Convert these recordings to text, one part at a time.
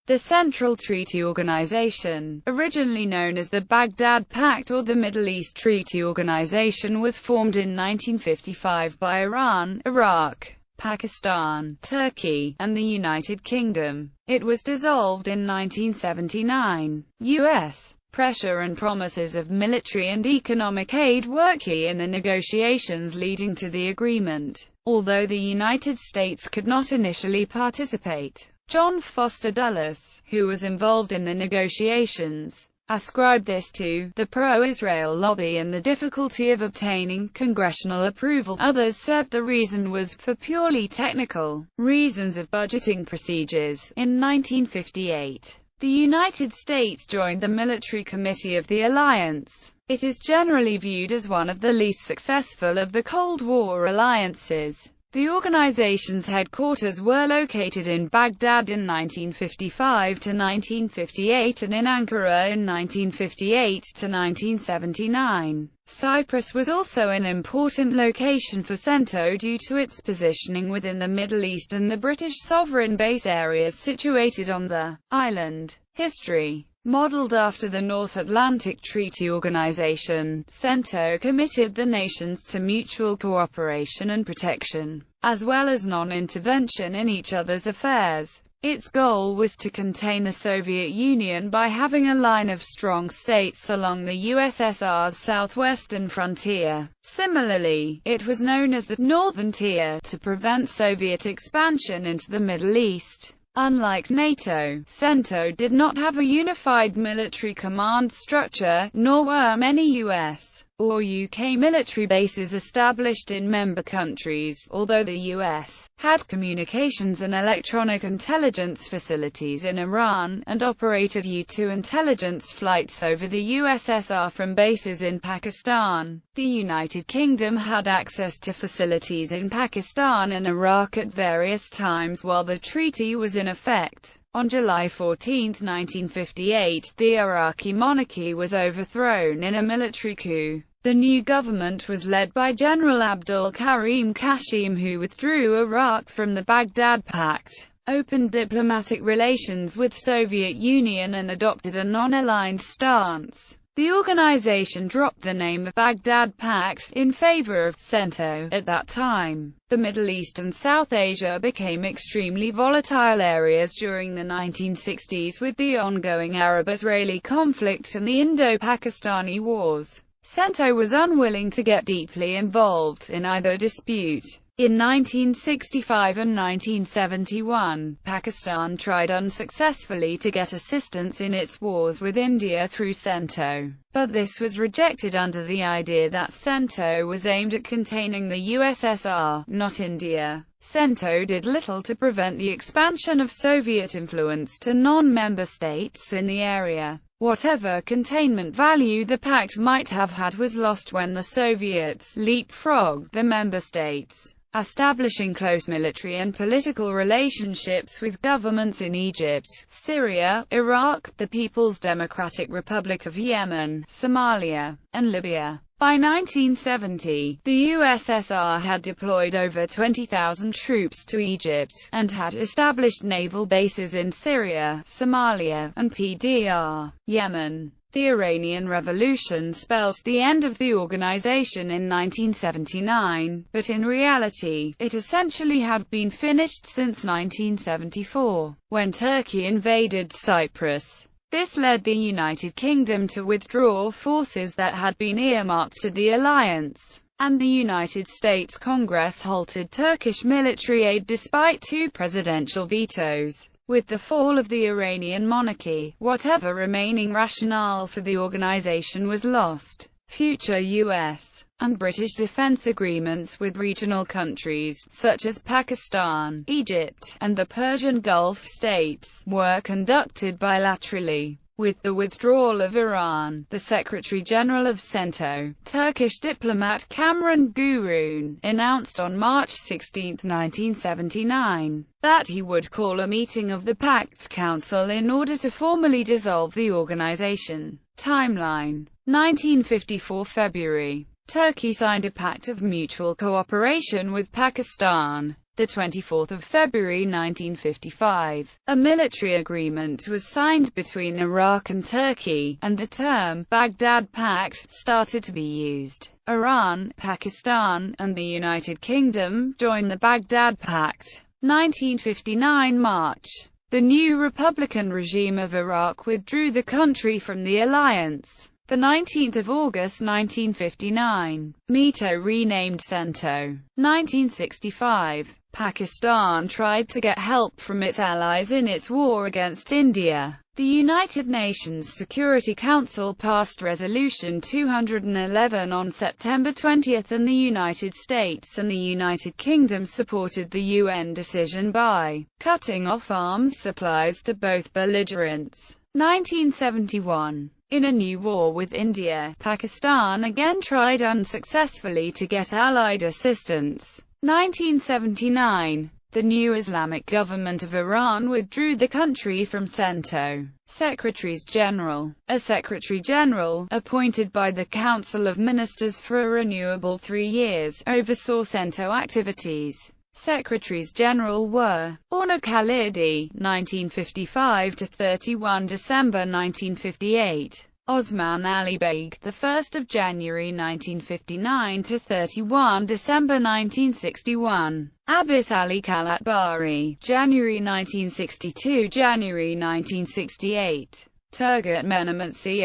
The Central Treaty Organization, originally known as the Baghdad Pact or the Middle East Treaty Organization, was formed in 1955 by Iran, Iraq, Pakistan, Turkey, and the United Kingdom. It was dissolved in 1979. U.S. pressure and promises of military and economic aid were key in the negotiations leading to the agreement, although the United States could not initially participate. John Foster Dulles, who was involved in the negotiations, ascribed this to the pro-Israel lobby and the difficulty of obtaining congressional approval. Others said the reason was for purely technical reasons of budgeting procedures. In 1958, the United States joined the Military Committee of the Alliance. It is generally viewed as one of the least successful of the Cold War alliances. The organization's headquarters were located in Baghdad in 1955 to 1958 and in Ankara in 1958 to 1979. Cyprus was also an important location for CENTO due to its positioning within the Middle East and the British sovereign base areas situated on the island. History. Modeled after the North Atlantic Treaty Organization, CENTO committed the nations to mutual cooperation and protection, as well as non-intervention in each other's affairs. Its goal was to contain the Soviet Union by having a line of strong states along the USSR's southwestern frontier. Similarly, it was known as the Northern Tier, to prevent Soviet expansion into the Middle East. Unlike NATO, CENTO did not have a unified military command structure, nor were many US or UK military bases established in member countries, although the US had communications and electronic intelligence facilities in Iran, and operated U-2 intelligence flights over the USSR from bases in Pakistan. The United Kingdom had access to facilities in Pakistan and Iraq at various times while the treaty was in effect. On July 14, 1958, the Iraqi monarchy was overthrown in a military coup. The new government was led by General Abdul Karim Qassim, who withdrew Iraq from the Baghdad Pact, opened diplomatic relations with Soviet Union and adopted a non-aligned stance. The organization dropped the name of Baghdad Pact in favor of CENTO. At that time, the Middle East and South Asia became extremely volatile areas during the 1960s with the ongoing Arab-Israeli conflict and the Indo-Pakistani wars. CENTO was unwilling to get deeply involved in either dispute. In 1965 and 1971, Pakistan tried unsuccessfully to get assistance in its wars with India through CENTO, but this was rejected under the idea that CENTO was aimed at containing the USSR, not India. CENTO did little to prevent the expansion of Soviet influence to non-member states in the area. Whatever containment value the pact might have had was lost when the Soviets leapfrogged the member states, establishing close military and political relationships with governments in Egypt, Syria, Iraq, the People's Democratic Republic of Yemen, Somalia, and Libya. By 1970, the USSR had deployed over 20,000 troops to Egypt, and had established naval bases in Syria, Somalia, and PDR, Yemen. The Iranian Revolution spelled the end of the organization in 1979, but in reality, it essentially had been finished since 1974, when Turkey invaded Cyprus. This led the United Kingdom to withdraw forces that had been earmarked to the alliance, and the United States Congress halted Turkish military aid despite 2 presidential vetoes. With the fall of the Iranian monarchy, whatever remaining rationale for the organization was lost. Future U.S. and British defense agreements with regional countries, such as Pakistan, Egypt, and the Persian Gulf states, were conducted bilaterally. With the withdrawal of Iran, the Secretary-General of CENTO, Turkish diplomat Kamran Gurun, announced on March 16, 1979, that he would call a meeting of the Pact's Council in order to formally dissolve the organization. Timeline: 1954 February. Turkey signed a pact of mutual cooperation with Pakistan. 24th of February 1955, a military agreement was signed between Iraq and Turkey, and the term Baghdad Pact started to be used. Iran, Pakistan, and the United Kingdom joined the Baghdad Pact. 1959 March. The new Republican regime of Iraq withdrew the country from the alliance. The 19th of August 1959, MITO renamed CENTO. 1965, Pakistan tried to get help from its allies in its war against India. The United Nations Security Council passed Resolution 211 on September 20, and the United States and the United Kingdom supported the UN decision by cutting off arms supplies to both belligerents. 1971. In a new war with India, Pakistan again tried unsuccessfully to get Allied assistance. 1979. The new Islamic government of Iran withdrew the country from CENTO. Secretaries-General. A Secretary-General, appointed by the Council of Ministers for a renewable 3 years, oversaw CENTO activities. Secretaries-General were Orna Khalidi, 1955 to 31 December 1958; Osman Ali Beg, the 1st of January 1959 to 31 December 1961; Abbas Ali Kalatbari, January 1962 January 1968; Turgut Menimantsi,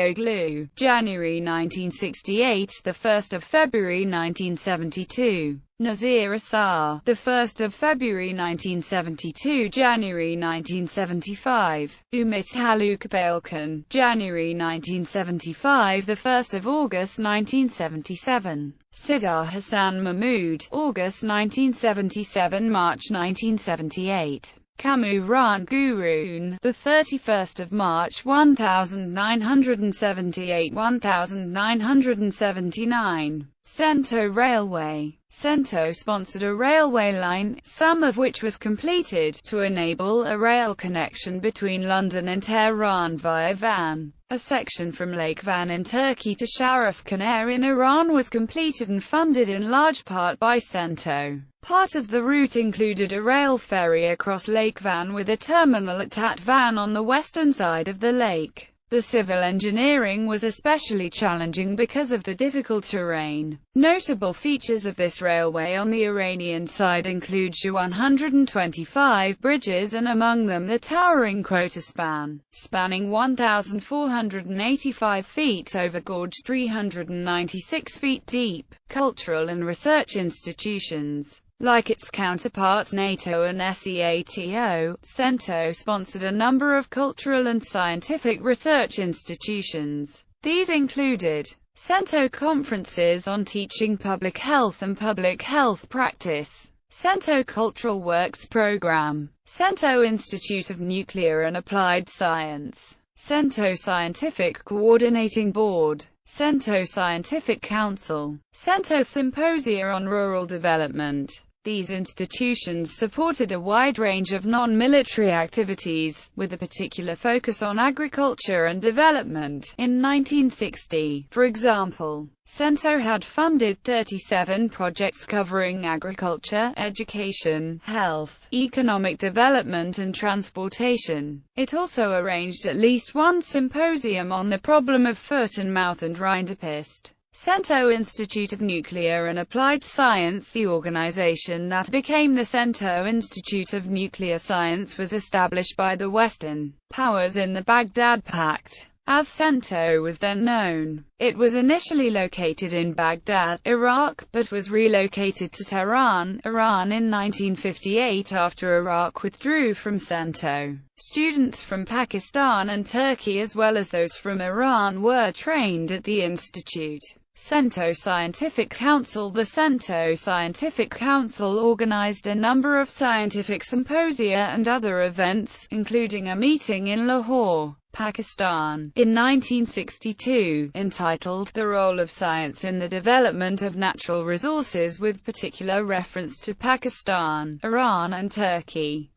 January 1968 the 1st of February 1972; Nazir Asar, the 1st of February 1972 January 1975; Umit Haluk Balkan, January 1975 the 1st of August 1977; Sidar Hassan Mahmoud, August 1977 March 1978; Kamuran Gurun, the 31st of March 1978–1979. CENTO Railway. CENTO sponsored a railway line, some of which was completed, to enable a rail connection between London and Tehran via Van. A section from Lake Van in Turkey to Sharaf Khaner in Iran was completed and funded in large part by CENTO. Part of the route included a rail ferry across Lake Van with a terminal at Tat Van on the western side of the lake. The civil engineering was especially challenging because of the difficult terrain. Notable features of this railway on the Iranian side include 125 bridges, and among them the towering quota span, spanning 1,485 feet over gorge 396 feet deep. Cultural and research institutions. Like its counterparts NATO and SEATO, CENTO sponsored a number of cultural and scientific research institutions. These included CENTO conferences on teaching public health and public health practice, CENTO Cultural Works Program, CENTO Institute of Nuclear and Applied Science, CENTO Scientific Coordinating Board, CENTO Scientific Council, CENTO Symposia on Rural Development. These institutions supported a wide range of non-military activities, with a particular focus on agriculture and development. In 1960, for example, CENTO had funded 37 projects covering agriculture, education, health, economic development and transportation. It also arranged at least one symposium on the problem of foot-and-mouth and rinderpest. CENTO Institute of Nuclear and Applied Science. The organization that became the CENTO Institute of Nuclear Science was established by the Western powers in the Baghdad Pact, as CENTO was then known. It was initially located in Baghdad, Iraq, but was relocated to Tehran, Iran in 1958 after Iraq withdrew from CENTO. Students from Pakistan and Turkey as well as those from Iran were trained at the institute. CENTO Scientific Council. The CENTO Scientific Council organized a number of scientific symposia and other events, including a meeting in Lahore, Pakistan, in 1962, entitled "The Role of Science in the Development of Natural Resources", with particular reference to Pakistan, Iran and Turkey.